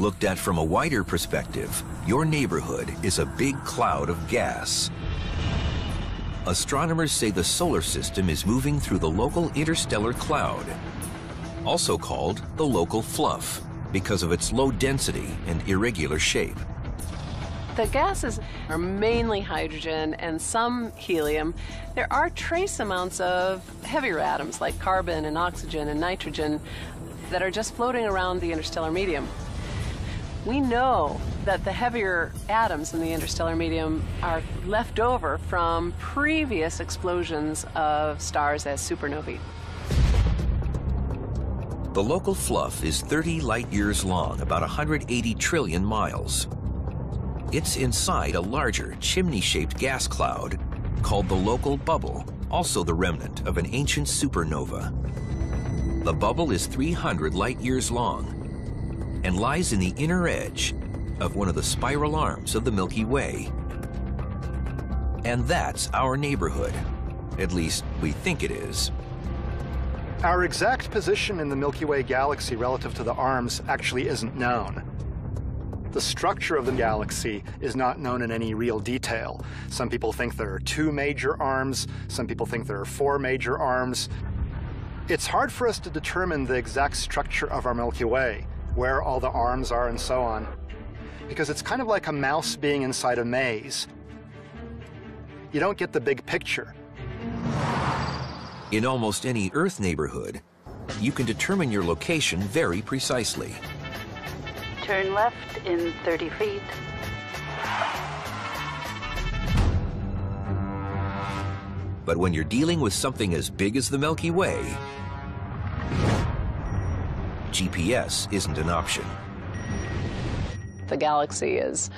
Looked at from a wider perspective, your neighborhood is a big cloud of gas. Astronomers say the solar system is moving through the local interstellar cloud, also called the local fluff, because of its low density and irregular shape. The gases are mainly hydrogen and some helium. There are trace amounts of heavier atoms like carbon and oxygen and nitrogen that are just floating around the interstellar medium. We know that the heavier atoms in the interstellar medium are left over from previous explosions of stars as supernovae. The local fluff is 30 light-years long, about 180 trillion miles. It's inside a larger, chimney-shaped gas cloud called the local bubble, also the remnant of an ancient supernova. The bubble is 300 light-years long and lies in the inner edge of one of the spiral arms of the Milky Way. And that's our neighborhood. At least, we think it is. Our exact position in the Milky Way galaxy relative to the arms actually isn't known. The structure of the galaxy is not known in any real detail. Some people think there are 2 major arms, some people think there are 4 major arms. It's hard for us to determine the exact structure of our Milky Way, where all the arms are and so on, because it's kind of like a mouse being inside a maze. You don't get the big picture. In almost any Earth neighborhood, you can determine your location very precisely. Turn left in 30 feet. But when you're dealing with something as big as the Milky Way, GPS isn't an option. The galaxy is,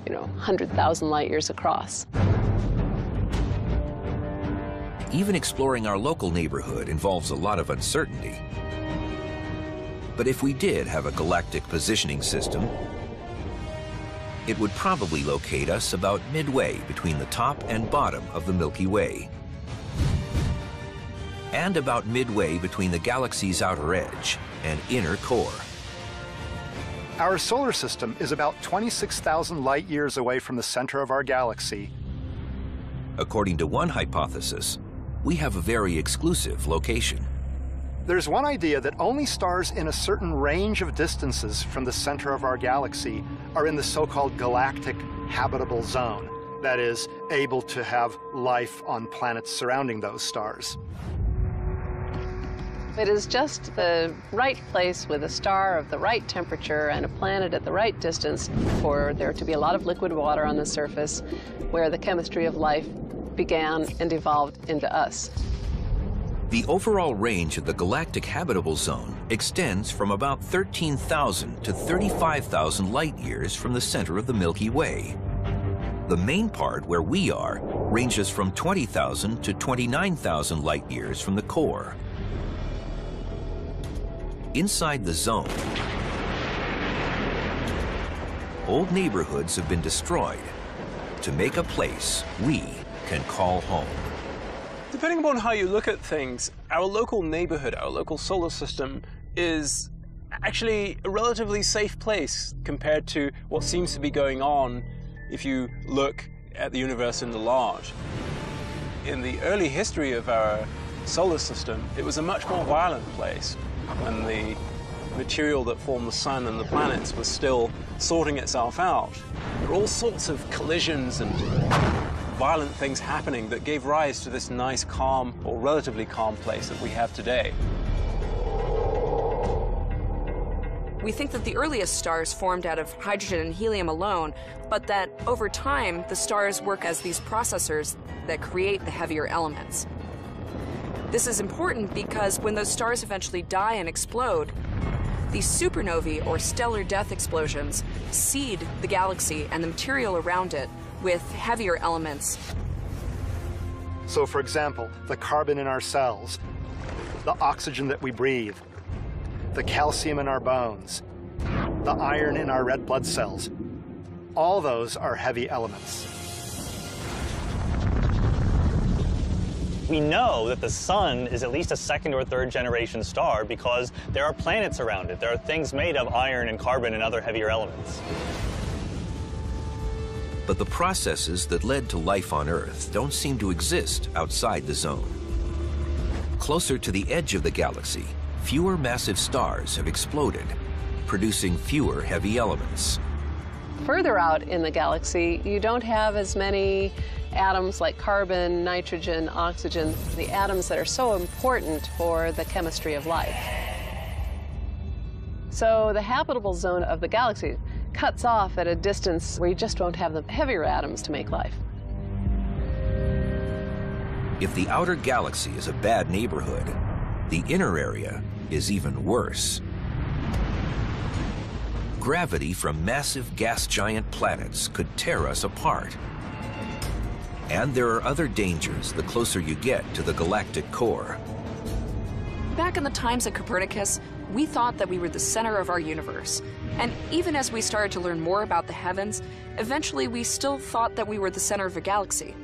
100,000 light years across. Even exploring our local neighborhood involves a lot of uncertainty. But if we did have a galactic positioning system, it would probably locate us about midway between the top and bottom of the Milky Way, and about midway between the galaxy's outer edge and inner core. Our solar system is about 26,000 light years away from the center of our galaxy. According to one hypothesis, we have a very exclusive location. There's one idea that only stars in a certain range of distances from the center of our galaxy are in the so-called galactic habitable zone, that is, able to have life on planets surrounding those stars. It is just the right place with a star of the right temperature and a planet at the right distance for there to be a lot of liquid water on the surface where the chemistry of life began and evolved into us. The overall range of the galactic habitable zone extends from about 13,000 to 35,000 light years from the center of the Milky Way. The main part, where we are, ranges from 20,000 to 29,000 light years from the core. Inside the zone, old neighborhoods have been destroyed to make a place we can call home. Depending upon how you look at things, our local neighborhood, our local solar system, is actually a relatively safe place compared to what seems to be going on if you look at the universe in the large. In the early history of our solar system, it was a much more violent place when the material that formed the sun and the planets was still sorting itself out. There were all sorts of collisions and violent things happening that gave rise to this nice, calm, or relatively calm place that we have today. We think that the earliest stars formed out of hydrogen and helium alone, but that over time, the stars work as these processors that create the heavier elements. This is important because when those stars eventually die and explode, these supernovae, or stellar death explosions, seed the galaxy and the material around it with heavier elements. So, for example, the carbon in our cells, the oxygen that we breathe, the calcium in our bones, the iron in our red blood cells, all those are heavy elements. We know that the sun is at least a second or third generation star because there are planets around it. There are things made of iron and carbon and other heavier elements. But the processes that led to life on Earth don't seem to exist outside the zone. Closer to the edge of the galaxy, fewer massive stars have exploded, producing fewer heavy elements. Further out in the galaxy, you don't have as many atoms like carbon, nitrogen, oxygen, the atoms that are so important for the chemistry of life. So the habitable zone of the galaxy cuts off at a distance where you just won't have the heavier atoms to make life. If the outer galaxy is a bad neighborhood, the inner area is even worse. Gravity from massive gas giant planets could tear us apart. And there are other dangers the closer you get to the galactic core. Back in the times of Copernicus, we thought that we were the center of our universe. And even as we started to learn more about the heavens, eventually we still thought that we were the center of a galaxy.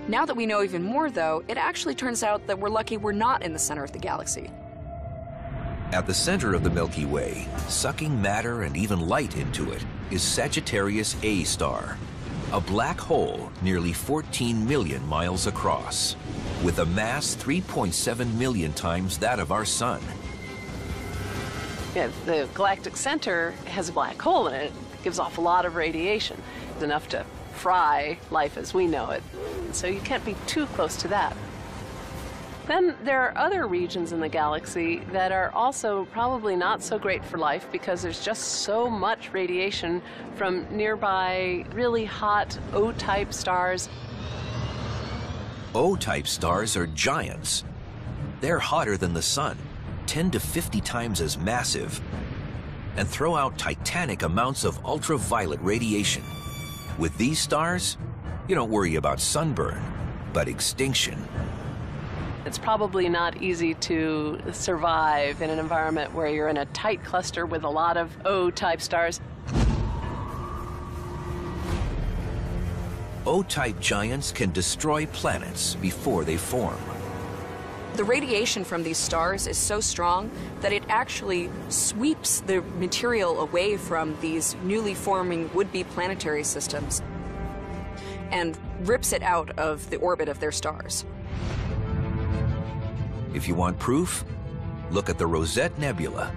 Now that we know even more, though, it actually turns out that we're lucky we're not in the center of the galaxy. At the center of the Milky Way, sucking matter and even light into it, is Sagittarius A star, a black hole nearly 14 million miles across, with a mass 3.7 million times that of our sun. Yeah, the galactic center has a black hole in it. It gives off a lot of radiation. It's enough to fry life as we know it. So you can't be too close to that. Then there are other regions in the galaxy that are also probably not so great for life because there's just so much radiation from nearby really hot O-type stars. O-type stars are giants. They're hotter than the sun, 10 to 50 times as massive, and throw out titanic amounts of ultraviolet radiation. With these stars, you don't worry about sunburn, but extinction. It's probably not easy to survive in an environment where you're in a tight cluster with a lot of O-type stars. O-type giants can destroy planets before they form. The radiation from these stars is so strong that it actually sweeps the material away from these newly forming would-be planetary systems and rips it out of the orbit of their stars. If you want proof, look at the Rosette Nebula.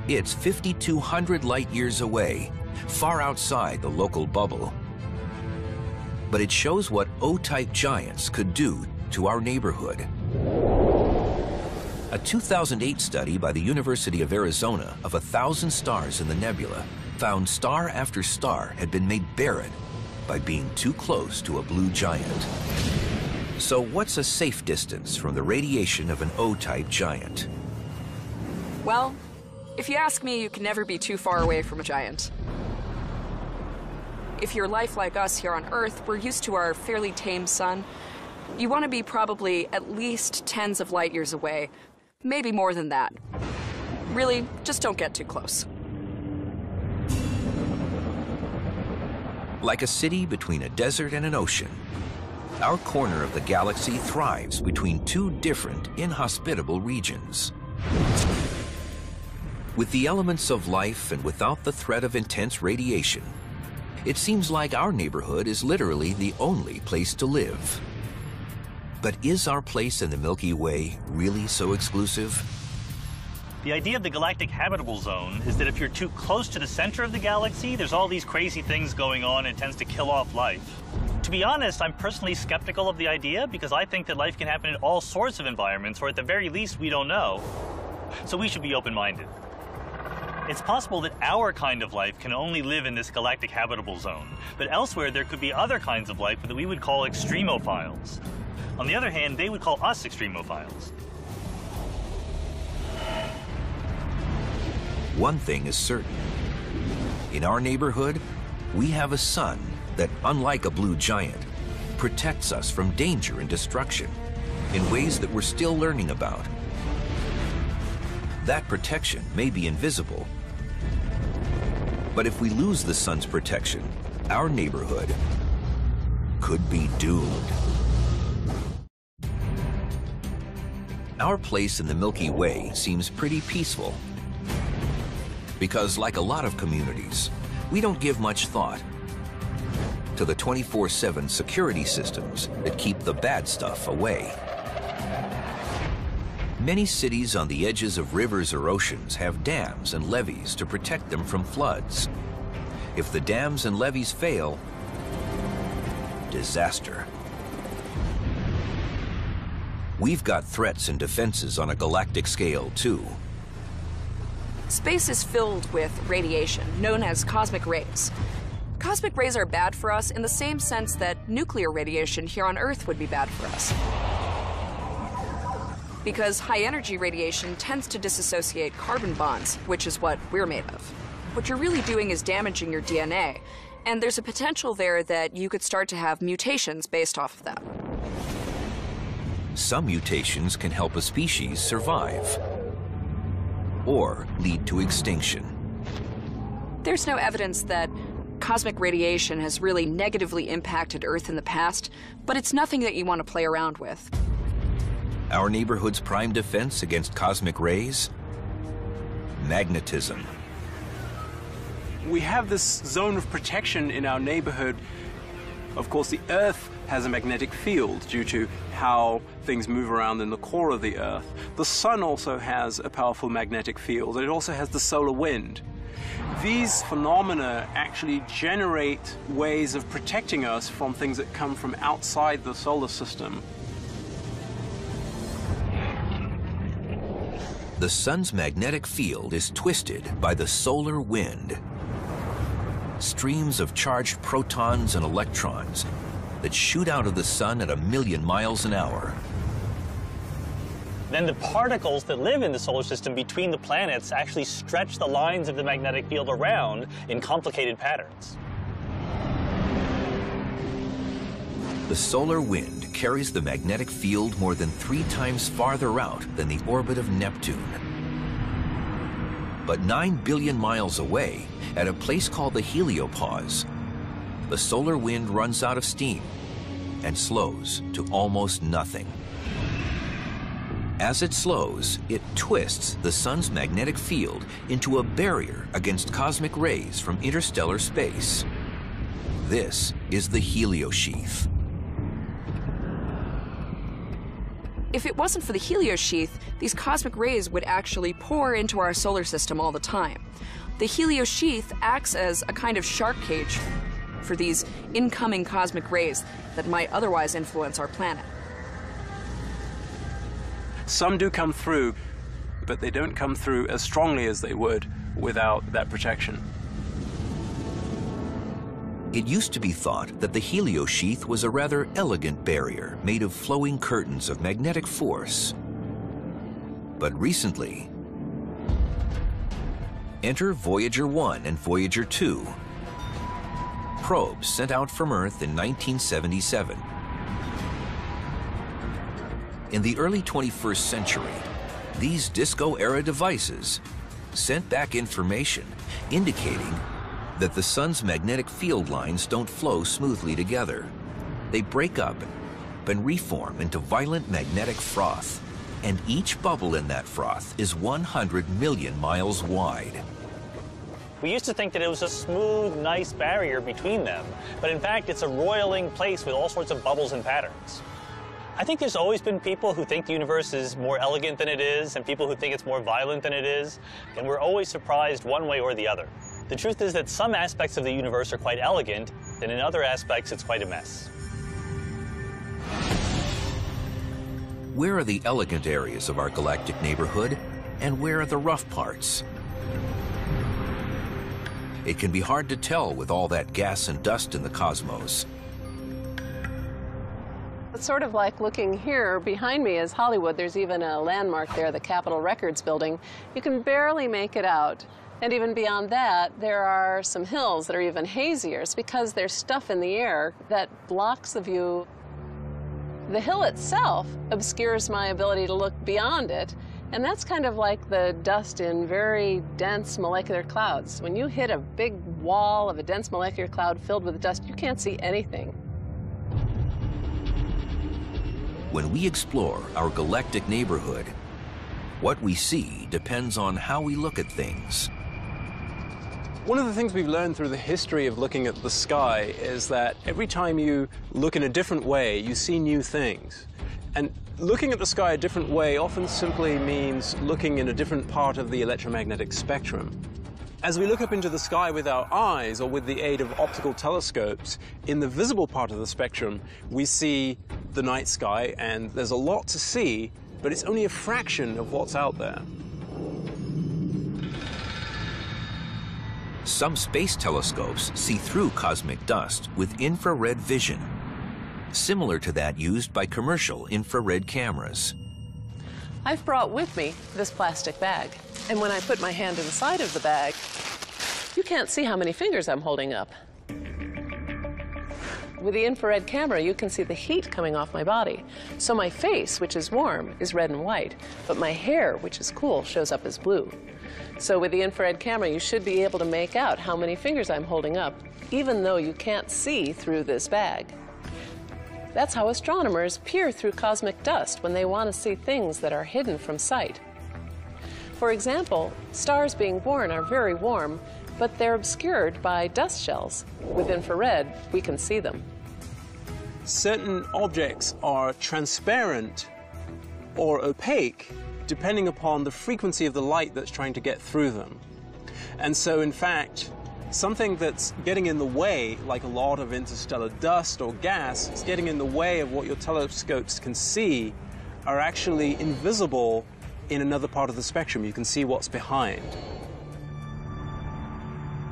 It's 5,200 light-years away, far outside the local bubble. But it shows what O-type giants could do to our neighborhood. A 2008 study by the University of Arizona of 1,000 stars in the nebula found star after star had been made barren by being too close to a blue giant. So what's a safe distance from the radiation of an O-type giant? Well, if you ask me, you can never be too far away from a giant. If you're life like us here on Earth, we're used to our fairly tame sun. You want to be probably at least tens of light years away, maybe more than that. Really, just don't get too close. Like a city between a desert and an ocean, our corner of the galaxy thrives between two different, inhospitable regions. With the elements of life and without the threat of intense radiation, it seems like our neighborhood is literally the only place to live. But is our place in the Milky Way really so exclusive? The idea of the galactic habitable zone is that if you're too close to the center of the galaxy, there's all these crazy things going on and it tends to kill off life. To be honest, I'm personally skeptical of the idea because I think that life can happen in all sorts of environments, or at the very least, we don't know. So we should be open-minded. It's possible that our kind of life can only live in this galactic habitable zone, but elsewhere there could be other kinds of life that we would call extremophiles. On the other hand, they would call us extremophiles. One thing is certain. In our neighborhood, we have a sun that, unlike a blue giant, protects us from danger and destruction in ways that we're still learning about. That protection may be invisible, but if we lose the sun's protection, our neighborhood could be doomed. Our place in the Milky Way seems pretty peaceful because, like a lot of communities, we don't give much thought to the 24/7 security systems that keep the bad stuff away. Many cities on the edges of rivers or oceans have dams and levees to protect them from floods. If the dams and levees fail, disaster. We've got threats and defenses on a galactic scale, too. Space is filled with radiation, known as cosmic rays. Cosmic rays are bad for us in the same sense that nuclear radiation here on Earth would be bad for us. Because high-energy radiation tends to disassociate carbon bonds, which is what we're made of. What you're really doing is damaging your DNA, and there's a potential there that you could start to have mutations based off of that. Some mutations can help a species survive or lead to extinction. There's no evidence that cosmic radiation has really negatively impacted Earth in the past, but it's nothing that you want to play around with. Our neighborhood's prime defense against cosmic rays? Magnetism. We have this zone of protection in our neighborhood. Of course, the Earth has a magnetic field due to how things move around in the core of the Earth. The Sun also has a powerful magnetic field, and it also has the solar wind. These phenomena actually generate ways of protecting us from things that come from outside the solar system. The Sun's magnetic field is twisted by the solar wind. Streams of charged protons and electrons that shoot out of the Sun at 1,000,000 miles an hour. Then the particles that live in the solar system between the planets actually stretch the lines of the magnetic field around in complicated patterns. The solar wind carries the magnetic field more than 3 times farther out than the orbit of Neptune. But 9 billion miles away, at a place called the heliopause, the solar wind runs out of steam and slows to almost nothing. As it slows, it twists the Sun's magnetic field into a barrier against cosmic rays from interstellar space. This is the heliosheath. If it wasn't for the heliosheath, these cosmic rays would actually pour into our solar system all the time. The heliosheath acts as a kind of shark cage for these incoming cosmic rays that might otherwise influence our planet. Some do come through, but they don't come through as strongly as they would without that protection. It used to be thought that the heliosheath was a rather elegant barrier made of flowing curtains of magnetic force. But recently, enter Voyager 1 and Voyager 2, probes sent out from Earth in 1977. In the early 21st century, these disco-era devices sent back information indicating that the Sun's magnetic field lines don't flow smoothly together. They break up and reform into violent magnetic froth, and each bubble in that froth is 100 million miles wide. We used to think that it was a smooth, nice barrier between them, but in fact it's a roiling place with all sorts of bubbles and patterns. I think there's always been people who think the universe is more elegant than it is, and people who think it's more violent than it is, and we're always surprised one way or the other. The truth is that some aspects of the universe are quite elegant, and in other aspects it's quite a mess. Where are the elegant areas of our galactic neighborhood, and where are the rough parts? It can be hard to tell with all that gas and dust in the cosmos. It's sort of like looking here. Behind me is Hollywood. There's even a landmark there, the Capitol Records building. You can barely make it out. And even beyond that, there are some hills that are even hazier. It's because there's stuff in the air that blocks the view. The hill itself obscures my ability to look beyond it, and that's kind of like the dust in very dense molecular clouds. When you hit a big wall of a dense molecular cloud filled with dust, you can't see anything. When we explore our galactic neighborhood, what we see depends on how we look at things. One of the things we've learned through the history of looking at the sky is that every time you look in a different way, you see new things. And looking at the sky a different way often simply means looking in a different part of the electromagnetic spectrum. As we look up into the sky with our eyes or with the aid of optical telescopes, in the visible part of the spectrum, we see the night sky, and there's a lot to see, but it's only a fraction of what's out there. Some space telescopes see through cosmic dust with infrared vision, similar to that used by commercial infrared cameras. I've brought with me this plastic bag, and when I put my hand inside of the bag, you can't see how many fingers I'm holding up. With the infrared camera, you can see the heat coming off my body. So my face, which is warm, is red and white, but my hair, which is cool, shows up as blue. So with the infrared camera, you should be able to make out how many fingers I'm holding up, even though you can't see through this bag. That's how astronomers peer through cosmic dust when they want to see things that are hidden from sight. For example, stars being born are very warm, but they're obscured by dust shells. With infrared, we can see them. Certain objects are transparent or opaque depending upon the frequency of the light that's trying to get through them. And so, in fact, something that's getting in the way, like a lot of interstellar dust or gas, is getting in the way of what your telescopes can see, are actually invisible in another part of the spectrum. You can see what's behind.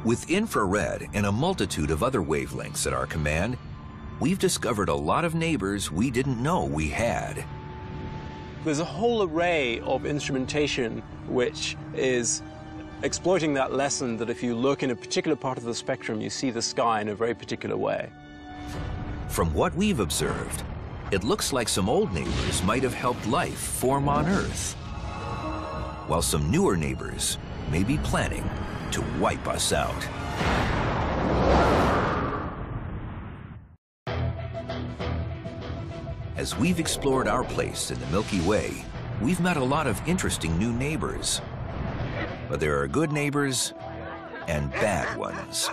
With infrared and a multitude of other wavelengths at our command, we've discovered a lot of neighbors we didn't know we had. There's a whole array of instrumentation which is exploiting that lesson that if you look in a particular part of the spectrum, you see the sky in a very particular way. From what we've observed, it looks like some old neighbors might have helped life form on Earth, while some newer neighbors may be planning to wipe us out. As we've explored our place in the Milky Way, we've met a lot of interesting new neighbors. But there are good neighbors and bad ones.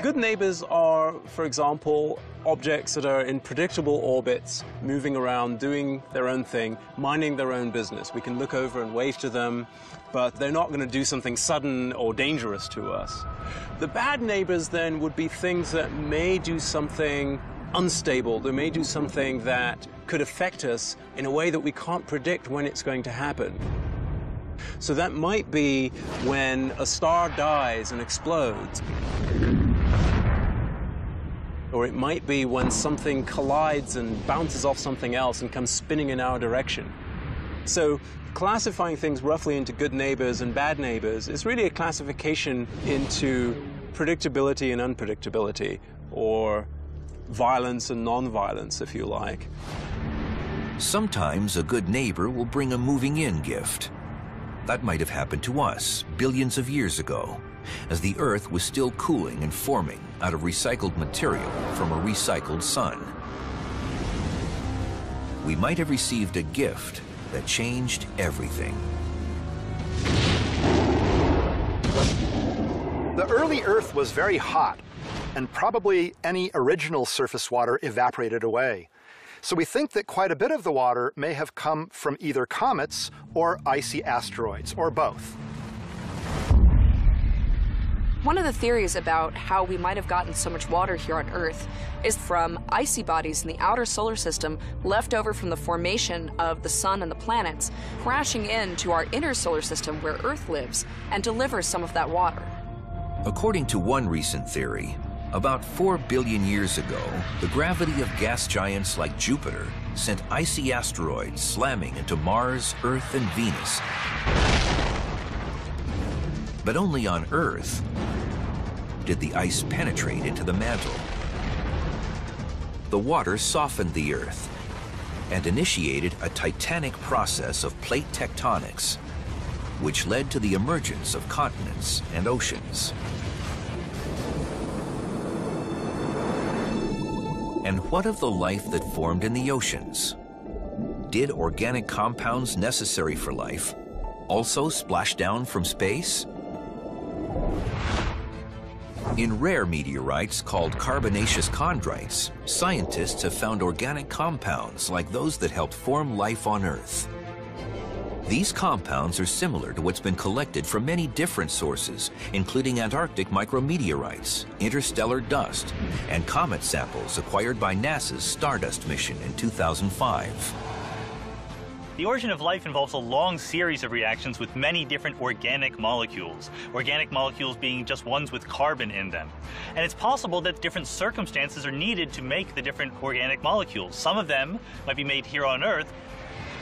Good neighbors are, for example, objects that are in predictable orbits, moving around, doing their own thing, minding their own business. We can look over and wave to them, but they're not going to do something sudden or dangerous to us. The bad neighbors then would be things that may do something unstable. They may do something that could affect us in a way that we can't predict when it's going to happen. So that might be when a star dies and explodes. Or it might be when something collides and bounces off something else and comes spinning in our direction. So classifying things roughly into good neighbors and bad neighbors is really a classification into predictability and unpredictability, or violence and non-violence, if you like. Sometimes a good neighbor will bring a moving-in gift. That might have happened to us billions of years ago, as the Earth was still cooling and forming out of recycled material from a recycled sun. We might have received a gift that changed everything. The early Earth was very hot, and probably any original surface water evaporated away. So we think that quite a bit of the water may have come from either comets or icy asteroids, or both. One of the theories about how we might have gotten so much water here on Earth is from icy bodies in the outer solar system left over from the formation of the sun and the planets, crashing into our inner solar system where Earth lives and delivers some of that water. According to one recent theory, about 4 billion years ago, the gravity of gas giants like Jupiter sent icy asteroids slamming into Mars, Earth, and Venus. But only on Earth did the ice penetrate into the mantle. The water softened the Earth and initiated a titanic process of plate tectonics, which led to the emergence of continents and oceans. And what of the life that formed in the oceans? Did organic compounds necessary for life also splash down from space? In rare meteorites called carbonaceous chondrites, scientists have found organic compounds like those that helped form life on Earth. These compounds are similar to what's been collected from many different sources, including Antarctic micrometeorites, interstellar dust, and comet samples acquired by NASA's Stardust mission in 2005. The origin of life involves a long series of reactions with many different organic molecules being just ones with carbon in them. And it's possible that different circumstances are needed to make the different organic molecules. Some of them might be made here on Earth,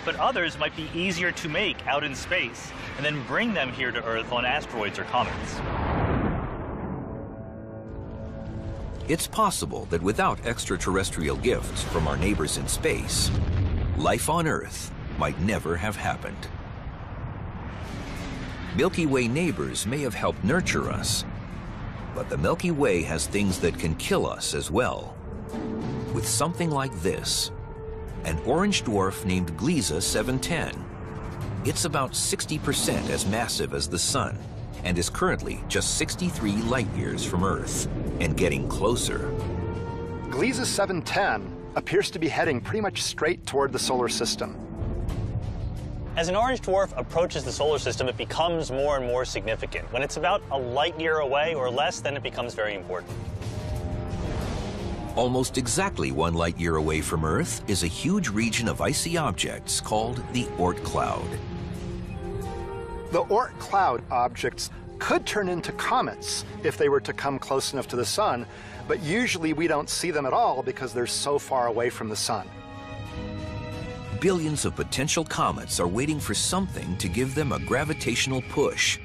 but others might be easier to make out in space and then bring them here to Earth on asteroids or comets. It's possible that without extraterrestrial gifts from our neighbors in space, life on Earth might never have happened. Milky Way neighbors may have helped nurture us, but the Milky Way has things that can kill us as well. With something like this, an orange dwarf named Gliese 710. It's about 60% as massive as the Sun and is currently just 63 light-years from Earth and getting closer. Gliese 710 appears to be heading pretty much straight toward the solar system. As an orange dwarf approaches the solar system, it becomes more and more significant. When it's about a light year away or less, then it becomes very important. Almost exactly 1 light-year away from Earth is a huge region of icy objects called the Oort cloud. The Oort cloud objects could turn into comets if they were to come close enough to the Sun, but usually we don't see them at all because they're so far away from the Sun. Billions of potential comets are waiting for something to give them a gravitational push.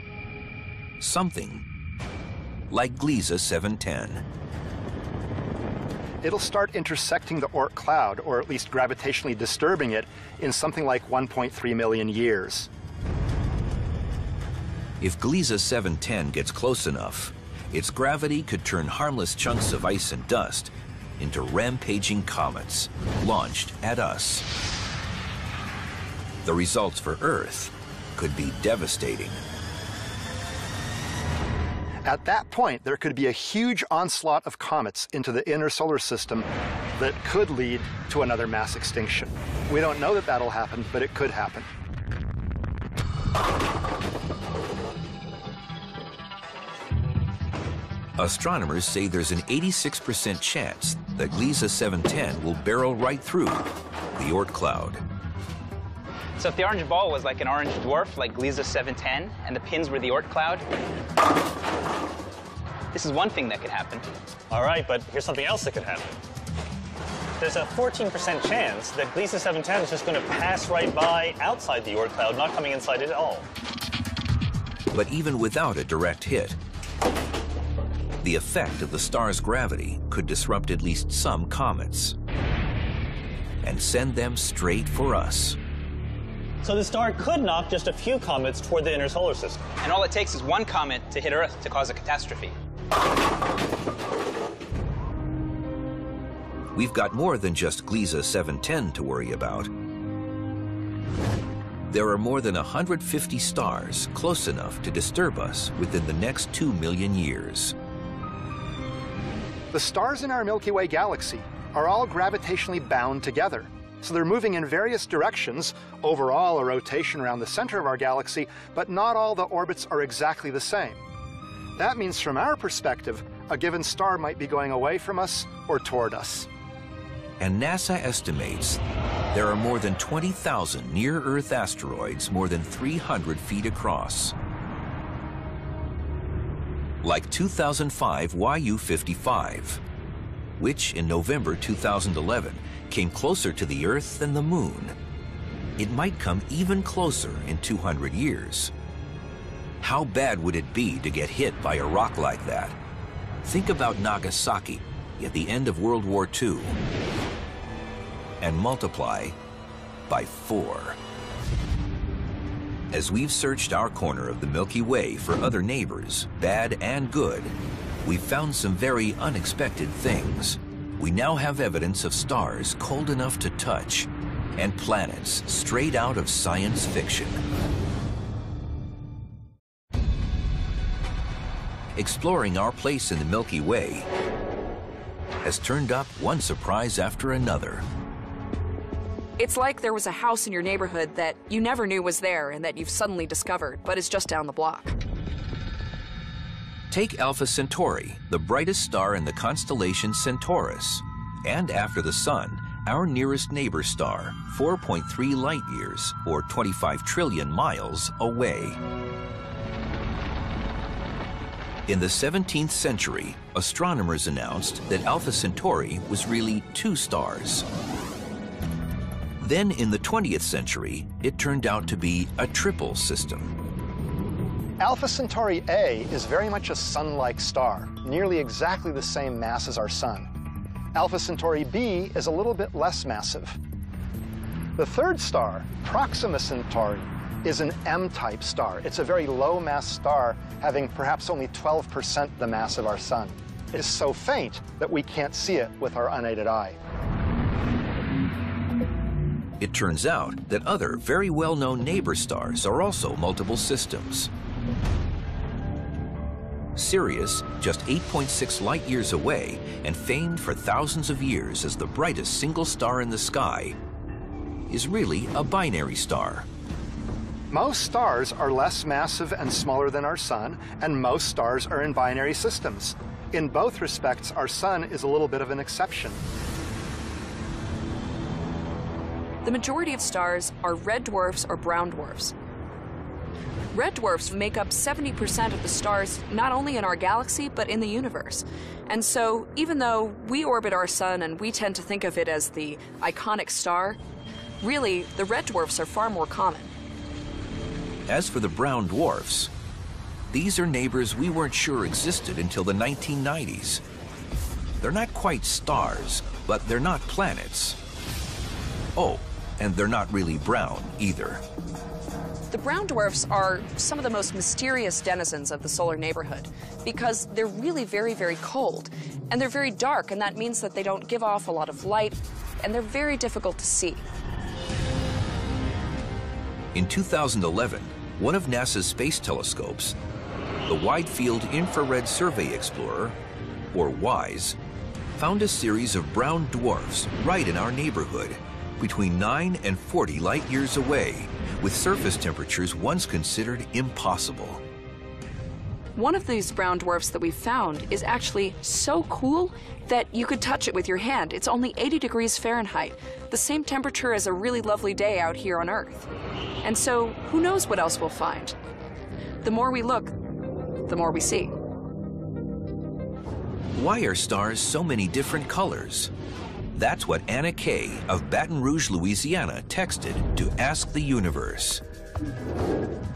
Something like Gliese 710. It'll start intersecting the Oort cloud, or at least gravitationally disturbing it, in something like 1.3 million years. If Gliese 710 gets close enough, its gravity could turn harmless chunks of ice and dust into rampaging comets launched at us. The results for Earth could be devastating. At that point, there could be a huge onslaught of comets into the inner solar system that could lead to another mass extinction. We don't know that that'll happen, but it could happen. Astronomers say there's an 86% chance that Gliese 710 will barrel right through the Oort cloud. So if the orange ball was like an orange dwarf, like Gliese 710, and the pins were the Oort cloud, this is one thing that could happen. All right, but here's something else that could happen. There's a 14% chance that Gliese 710 is just going to pass right by outside the Oort cloud, not coming inside it at all. But even without a direct hit, the effect of the star's gravity could disrupt at least some comets and send them straight for us. So the star could knock just a few comets toward the inner solar system. And all it takes is one comet to hit Earth to cause a catastrophe. We've got more than just Gliese 710 to worry about. There are more than 150 stars close enough to disturb us within the next 2 million years. The stars in our Milky Way galaxy are all gravitationally bound together. So they're moving in various directions, overall a rotation around the center of our galaxy, but not all the orbits are exactly the same. That means from our perspective, a given star might be going away from us or toward us. And NASA estimates there are more than 20,000 near-Earth asteroids more than 300 feet across. Like 2005 YU-55, which in November 2011 came closer to the Earth than the Moon. It might come even closer in 200 years. How bad would it be to get hit by a rock like that? Think about Nagasaki at the end of World War II and multiply by 4. As we've searched our corner of the Milky Way for other neighbors, bad and good, we've found some very unexpected things, we now have evidence of stars cold enough to touch and planets straight out of science fiction. Exploring our place in the Milky Way has turned up one surprise after another. It's like there was a house in your neighborhood that you never knew was there and that you've suddenly discovered, but is just down the block. Take Alpha Centauri, the brightest star in the constellation Centaurus, and after the Sun, our nearest neighbor star, 4.3 light years, or 25 trillion miles away. In the 17th century, astronomers announced that Alpha Centauri was really two stars. Then in the 20th century, it turned out to be a triple system. Alpha Centauri A is very much a Sun-like star, nearly exactly the same mass as our Sun. Alpha Centauri B is a little bit less massive. The third star, Proxima Centauri, is an M-type star. It's a very low-mass star, having perhaps only 12% the mass of our Sun. It is so faint that we can't see it with our unaided eye. It turns out that other very well-known neighbor stars are also multiple systems. Sirius, just 8.6 light years away and famed for thousands of years as the brightest single star in the sky, is really a binary star. Most stars are less massive and smaller than our Sun, and most stars are in binary systems. In both respects, our Sun is a little bit of an exception. The majority of stars are red dwarfs or brown dwarfs. Red dwarfs make up 70% of the stars not only in our galaxy, but in the universe. And so, even though we orbit our Sun and we tend to think of it as the iconic star, really, the red dwarfs are far more common. As for the brown dwarfs, these are neighbors we weren't sure existed until the 1990s. They're not quite stars, but they're not planets. Oh, and they're not really brown either. The brown dwarfs are some of the most mysterious denizens of the solar neighborhood because they're really very, very cold, and they're very dark, and that means that they don't give off a lot of light, and they're very difficult to see. In 2011, one of NASA's space telescopes, the Wide Field Infrared Survey Explorer, or WISE, found a series of brown dwarfs right in our neighborhood, between 9 and 40 light years away, with surface temperatures once considered impossible. One of these brown dwarfs that we found is actually so cool that you could touch it with your hand. It's only 80 degrees Fahrenheit, the same temperature as a really lovely day out here on Earth. And so, who knows what else we'll find? The more we look, the more we see. Why are stars so many different colors? That's what Anna Kay of Baton Rouge, Louisiana, texted to Ask the Universe.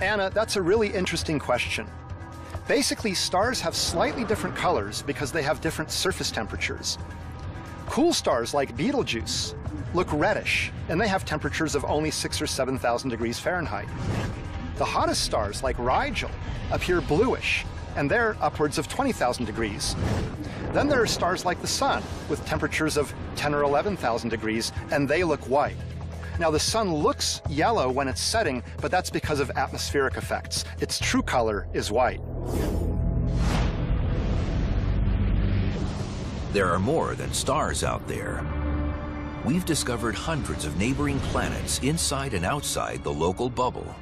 Anna, that's a really interesting question. Basically, stars have slightly different colors because they have different surface temperatures. Cool stars like Betelgeuse look reddish, and they have temperatures of only 6,000 or 7,000 degrees Fahrenheit. The hottest stars like Rigel appear bluish, and they're upwards of 20,000 degrees. Then there are stars like the Sun with temperatures of 10 or 11,000 degrees, and they look white. Now, the Sun looks yellow when it's setting, but that's because of atmospheric effects. Its true color is white. There are more than stars out there. We've discovered hundreds of neighboring planets inside and outside the local bubble.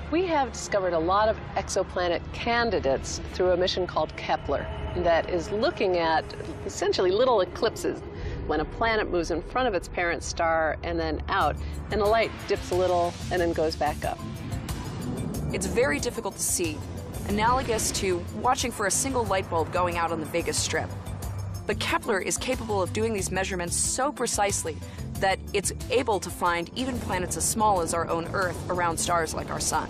We have discovered a lot of exoplanet candidates through a mission called Kepler that is looking at essentially little eclipses when a planet moves in front of its parent star and then out, and the light dips a little and then goes back up. It's very difficult to see, analogous to watching for a single light bulb going out on the Vegas Strip. But Kepler is capable of doing these measurements so precisely that it's able to find even planets as small as our own Earth around stars like our Sun.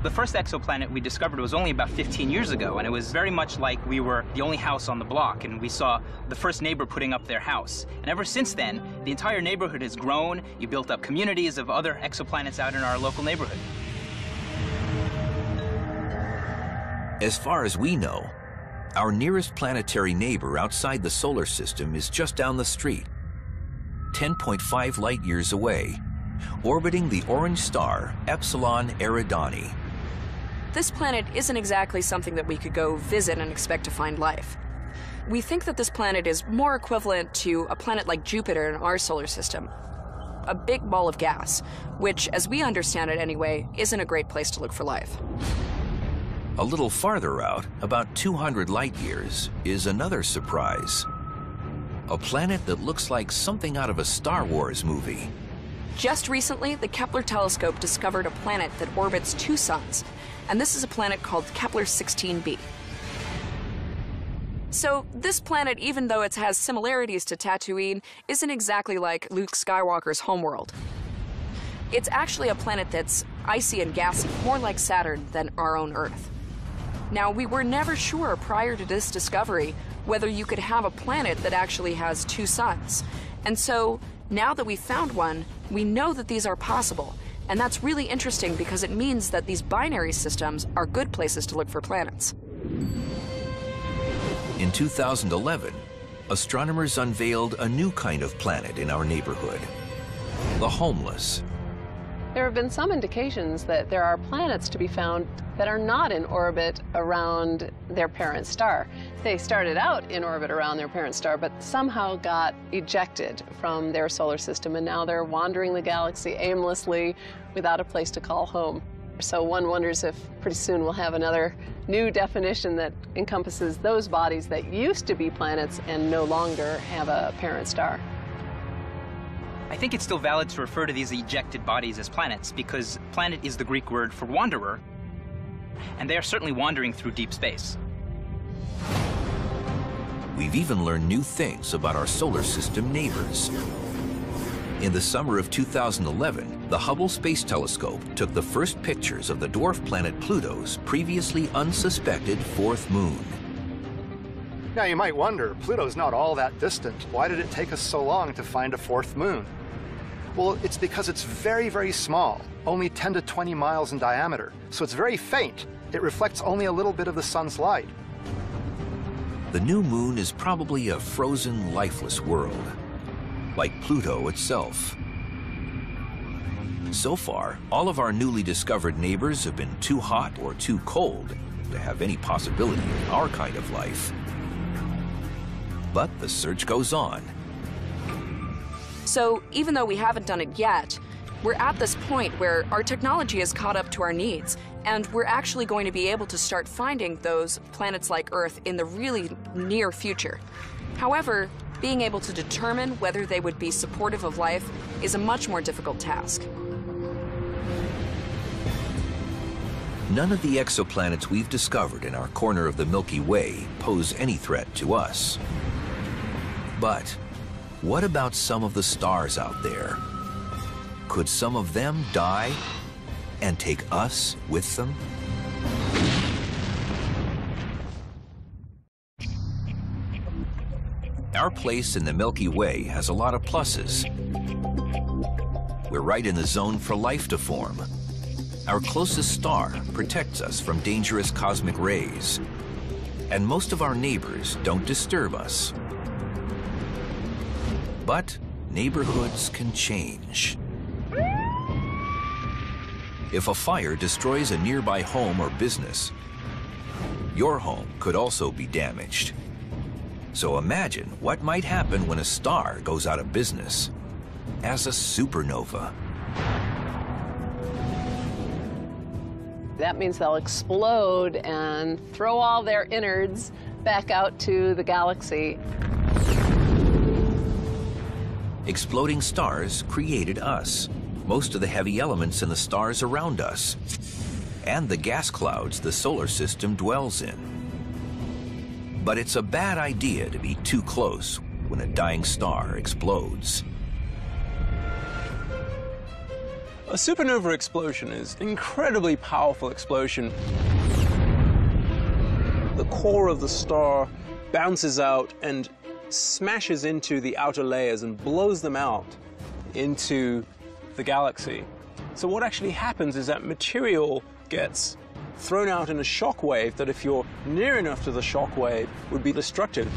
The first exoplanet we discovered was only about 15 years ago, and it was very much like we were the only house on the block, and we saw the first neighbor putting up their house. And ever since then, the entire neighborhood has grown. You built up communities of other exoplanets out in our local neighborhood. As far as we know, Our nearest planetary neighbor outside the solar system is just down the street, 10.5 light-years away, orbiting the orange star Epsilon Eridani. This planet isn't exactly something that we could go visit and expect to find life. We think that this planet is more equivalent to a planet like Jupiter in our solar system, a big ball of gas, which, as we understand it anyway, isn't a great place to look for life. A little farther out, about 200 light-years, is another surprise. A planet that looks like something out of a Star Wars movie. Just recently, the Kepler telescope discovered a planet that orbits 2 suns, and this is a planet called Kepler 16b. So this planet, even though it has similarities to Tatooine, isn't exactly like Luke Skywalker's homeworld. It's actually a planet that's icy and gassy, more like Saturn than our own Earth. Now, we were never sure prior to this discovery whether you could have a planet that actually has 2 suns. And so, now that we've found one, we know that these are possible. And that's really interesting because it means that these binary systems are good places to look for planets. In 2011, astronomers unveiled a new kind of planet in our neighborhood, the homeless. There have been some indications that there are planets to be found that are not in orbit around their parent star. They started out in orbit around their parent star, but somehow got ejected from their solar system, and now they're wandering the galaxy aimlessly without a place to call home. So one wonders if pretty soon we'll have another new definition that encompasses those bodies that used to be planets and no longer have a parent star. I think it's still valid to refer to these ejected bodies as planets because planet is the Greek word for wanderer, and they are certainly wandering through deep space. We've even learned new things about our solar system neighbors. In the summer of 2011, the Hubble Space Telescope took the first pictures of the dwarf planet Pluto's previously unsuspected 4th moon. Now you might wonder, Pluto's not all that distant. Why did it take us so long to find a 4th moon? Well, it's because it's very, very small, only 10 to 20 miles in diameter, so it's very faint. It reflects only a little bit of the sun's light. The new moon is probably a frozen, lifeless world, like Pluto itself. So far, all of our newly discovered neighbors have been too hot or too cold to have any possibility of our kind of life. But the search goes on. So even though we haven't done it yet, we're at this point where our technology has caught up to our needs, and we're actually going to be able to start finding those planets like Earth in the really near future. However, being able to determine whether they would be supportive of life is a much more difficult task. None of the exoplanets we've discovered in our corner of the Milky Way pose any threat to us. But what about some of the stars out there? Could some of them die and take us with them? Our place in the Milky Way has a lot of pluses. We're right in the zone for life to form. Our closest star protects us from dangerous cosmic rays. And most of our neighbors don't disturb us. But neighborhoods can change. If a fire destroys a nearby home or business, your home could also be damaged. So imagine what might happen when a star goes out of business as a supernova. That means they'll explode and throw all their innards back out to the galaxy. Exploding stars created us, most of the heavy elements in the stars around us, and the gas clouds the solar system dwells in. But it's a bad idea to be too close when a dying star explodes. A supernova explosion is an incredibly powerful explosion. The core of the star bounces out and smashes into the outer layers and blows them out into the galaxy. So what actually happens is that material gets thrown out in a shock wave that, if you're near enough to the shock wave, would be destructive.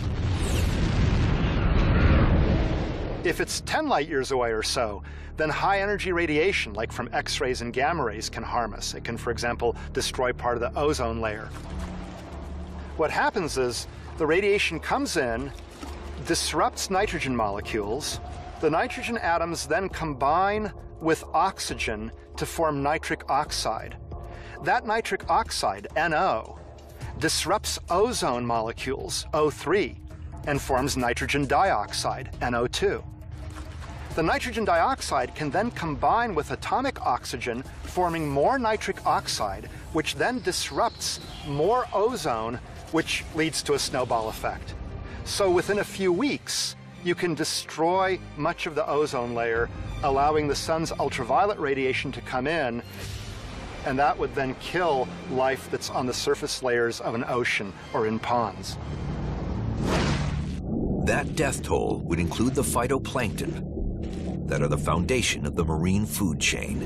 If it's 10 light years away or so, then high-energy radiation, like from X-rays and gamma rays, can harm us. It can, for example, destroy part of the ozone layer. What happens is the radiation comes in, disrupts nitrogen molecules. The nitrogen atoms then combine with oxygen to form nitric oxide. That nitric oxide, NO, disrupts ozone molecules, O3, and forms nitrogen dioxide, NO2. The nitrogen dioxide can then combine with atomic oxygen, forming more nitric oxide, which then disrupts more ozone, which leads to a snowball effect. So within a few weeks, you can destroy much of the ozone layer, allowing the sun's ultraviolet radiation to come in, and that would then kill life that's on the surface layers of an ocean or in ponds. That death toll would include the phytoplankton that are the foundation of the marine food chain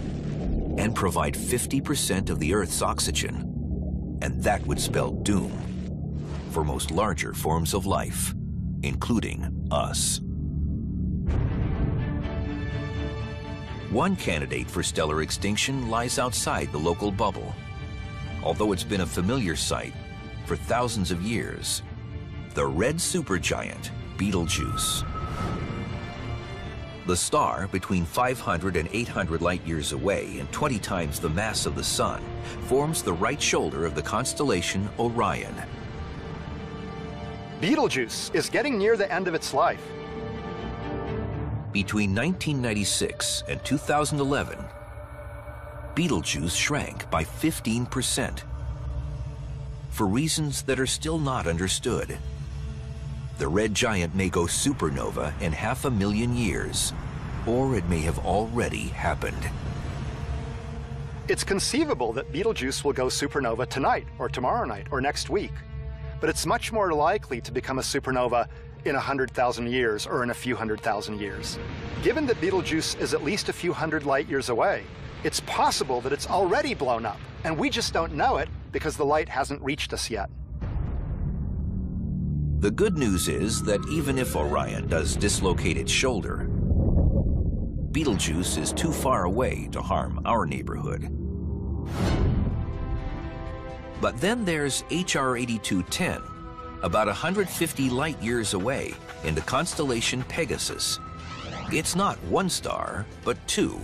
and provide 50% of the Earth's oxygen. And that would spell doom for most larger forms of life, including us. One candidate for stellar extinction lies outside the local bubble, although it's been a familiar sight for thousands of years: the red supergiant Betelgeuse. The star, between 500 and 800 light years away and 20 times the mass of the Sun, forms the right shoulder of the constellation Orion. Betelgeuse is getting near the end of its life. Between 1996 and 2011, Betelgeuse shrank by 15%. For reasons that are still not understood. The red giant may go supernova in 500,000 years, or it may have already happened. It's conceivable that Betelgeuse will go supernova tonight, or tomorrow night, or next week. But it's much more likely to become a supernova in 100,000 years or in a few 100,000 years. Given that Betelgeuse is at least a few hundred light years away, it's possible that it's already blown up, and we just don't know it because the light hasn't reached us yet. The good news is that even if Orion does dislocate its shoulder, Betelgeuse is too far away to harm our neighborhood. But then there's HR 8210, about 150 light years away in the constellation Pegasus. It's not one star, but two.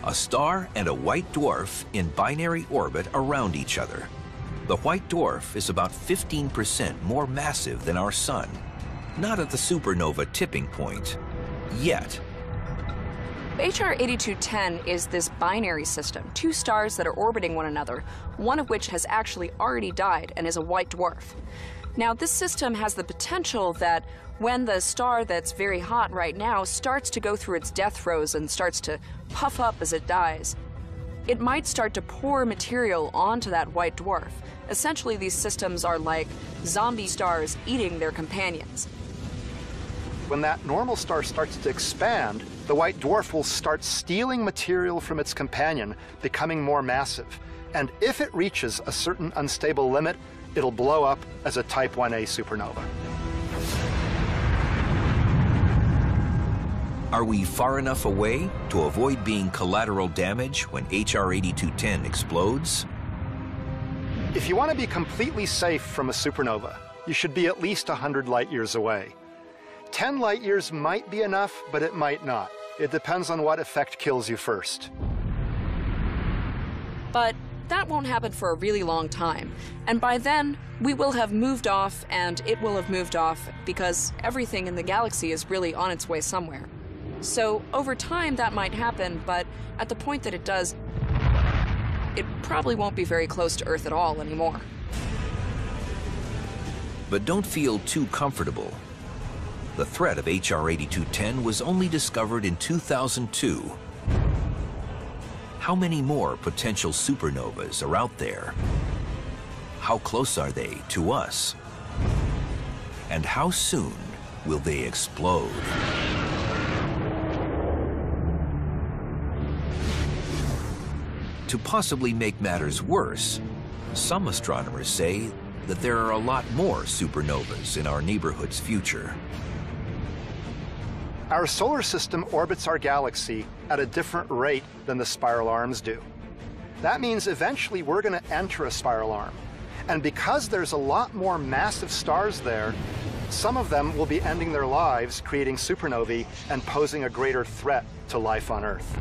A star and a white dwarf in binary orbit around each other. The white dwarf is about 15% more massive than our Sun. Not at the supernova tipping point, yet. HR 8210 is this binary system, two stars that are orbiting one another, one of which has actually already died and is a white dwarf. Now, this system has the potential that when the star that's very hot right now starts to go through its death throes and starts to puff up as it dies, it might start to pour material onto that white dwarf. Essentially, these systems are like zombie stars eating their companions. When that normal star starts to expand, the white dwarf will start stealing material from its companion, becoming more massive. And if it reaches a certain unstable limit, it'll blow up as a Type 1a supernova. Are we far enough away to avoid being collateral damage when HR 8210 explodes? If you want to be completely safe from a supernova, you should be at least 100 light years away. 10 light years might be enough, but it might not. It depends on what effect kills you first. But that won't happen for a really long time. And by then, we will have moved off, and it will have moved off because everything in the galaxy is really on its way somewhere. So over time, that might happen, but at the point that it does, it probably won't be very close to Earth at all anymore. But don't feel too comfortable. The threat of HR 8210 was only discovered in 2002. How many more potential supernovas are out there? How close are they to us? And how soon will they explode? To possibly make matters worse, Some astronomers say that there are a lot more supernovas in our neighborhood's future. Our solar system orbits our galaxy at a different rate than the spiral arms do. That means eventually we're going to enter a spiral arm. And because there's a lot more massive stars there, some of them will be ending their lives creating supernovae and posing a greater threat to life on Earth.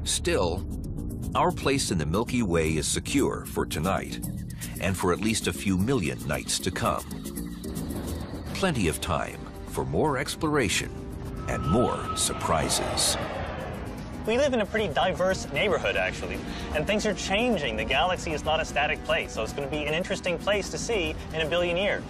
Still, our place in the Milky Way is secure for tonight, and for at least a few million nights to come. Plenty of time for more exploration and more surprises. We live in a pretty diverse neighborhood, actually, and things are changing. The galaxy is not a static place, so it's going to be an interesting place to see in a billion years.